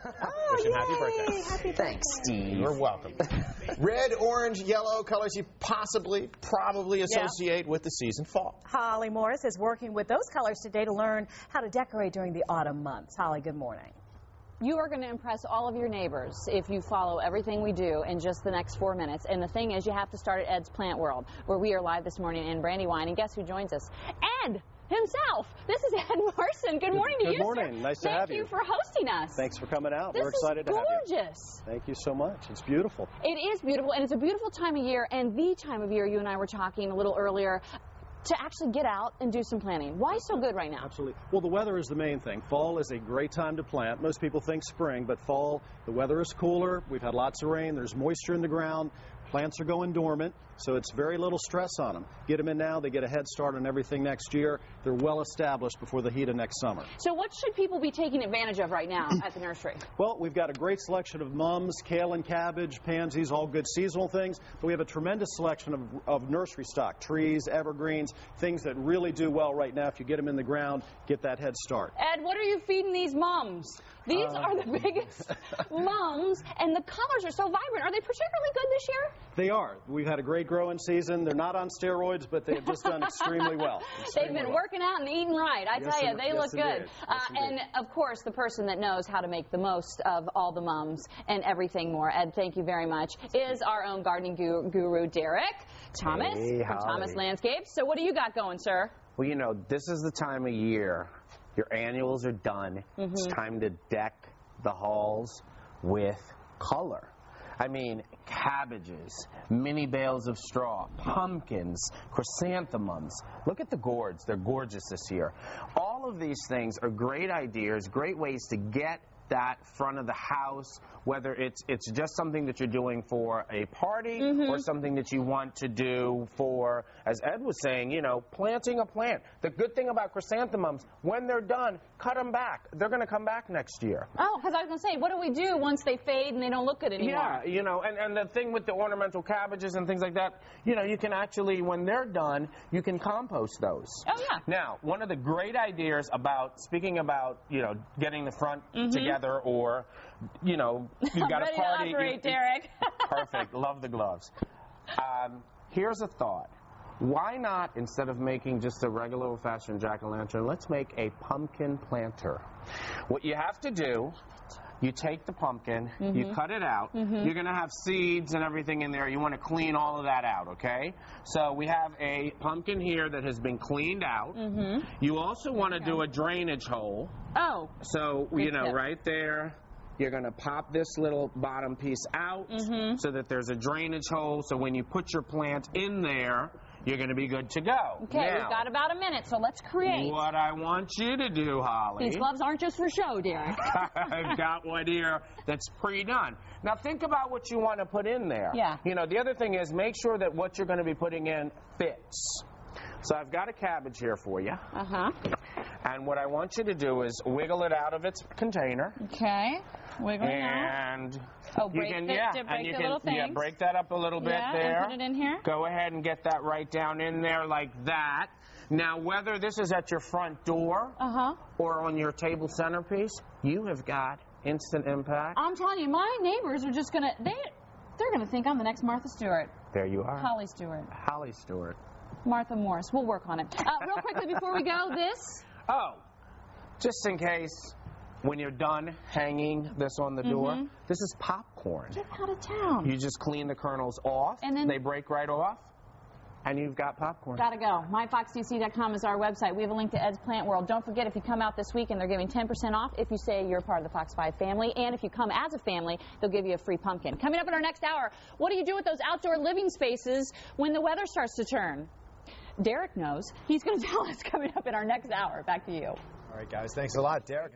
Oh, Wish him happy birthday. Happy Thanks, Steve. You're welcome. Red, orange, yellow, colors you probably associate with the season fall. Holly Morris is working with those colors today to learn how to decorate during the autumn months. Holly, good morning. You are going to impress all of your neighbors if you follow everything we do in just the next 4 minutes. And the thing is, you have to start at Ed's Plant World, where we are live this morning in Brandywine. And guess who joins us? Ed himself. This is Ed Morrison. Good morning to you, Good morning. Sir. Nice to have you. Thank you for hosting us. Thanks for coming out. This We're excited to have you. Gorgeous. Thank you so much. It's beautiful. It is beautiful, and it's a beautiful time of year, and the time of year you and I were talking a little earlier to actually get out and do some planting. Why so good right now? Absolutely. Well, the weather is the main thing. Fall is a great time to plant. Most people think spring, but fall, the weather is cooler. We've had lots of rain. There's moisture in the ground. Plants are going dormant, so it's very little stress on them. Get them in now, they get a head start on everything next year. They're well established before the heat of next summer. So what should people be taking advantage of right now at the nursery? Well, we've got a great selection of mums, kale and cabbage, pansies, all good seasonal things. But we have a tremendous selection of nursery stock, trees, evergreens, things that really do well right now. If you get them in the ground, get that head start. Ed, what are you feeding these mums? These are the biggest mums, and the colors are so vibrant. Are they particularly good this year? They are. We've had a great growing season. They're not on steroids, but they've just done extremely well. They've been working out and eating right. I tell you, they look good. And, of course, the person that knows how to make the most of all the mums and everything more, Ed, thank you very much, is our own gardening guru, Derek Thomas from Thomas Landscapes. So what do you got going, sir? Well, you know, this is the time of year. Your annuals are done. It's time to deck the halls with color. I mean, cabbages, mini bales of straw, pumpkins, chrysanthemums. Look at the gourds. They're gorgeous this year. All of these things are great ideas, great ways to get that front of the house, whether it's just something that you're doing for a party or something that you want to do for, as Ed was saying, you know, planting a plant. The good thing about chrysanthemums, when they're done, cut them back. They're going to come back next year. Oh, because I was going to say, what do we do once they fade and they don't look good anymore? Yeah, you know, and the thing with the ornamental cabbages and things like that, you know, you can actually, when they're done, you can compost those. Oh, yeah. Now, one of the great ideas about, speaking about, you know, getting the front together, or, you know, you've got ready a party. To operate, Derek. Perfect. Love the gloves. Here's a thought. Why not, instead of making just a regular old-fashioned jack-o'-lantern, let's make a pumpkin planter. What you have to do, you take the pumpkin, you cut it out. You're going to have seeds and everything in there. You want to clean all of that out, okay? So we have a pumpkin here that has been cleaned out. You also want to do a drainage hole. Oh. So, you know, right there, you're going to pop this little bottom piece out so that there's a drainage hole. So when you put your plant in there, you're going to be good to go. Okay, now, we've got about a minute, so let's create. What I want you to do, Holly. These gloves aren't just for show, Derek. I've got one here that's pre-done. Now think about what you want to put in there. Yeah. You know, the other thing is make sure that what you're going to be putting in fits. So I've got a cabbage here for you. And what I want you to do is wiggle it out of its container. Okay. Wiggling out. And break you can, the little things. Yeah, break that up a little bit there. And put it in here. Go ahead and get that right down in there like that. Now, whether this is at your front door or on your table centerpiece, you have got instant impact. I'm telling you, my neighbors are just gonna they're gonna think I'm the next Martha Stewart. There you are. Holly Stewart. Holly Stewart. Martha Morris. We'll work on it. Real quickly before we go, this. Oh, just in case, when you're done hanging this on the door, this is popcorn. Get out of town. You just clean the kernels off, and then they break right off, and you've got popcorn. Gotta go. MyFoxDC.com is our website. We have a link to Ed's Plant World. Don't forget, if you come out this weekend, they're giving 10% off if you say you're part of the Fox 5 family. And if you come as a family, they'll give you a free pumpkin. Coming up in our next hour, what do you do with those outdoor living spaces when the weather starts to turn? Derek knows. He's going to tell us coming up in our next hour. Back to you. All right, guys. Thanks a lot, Derek.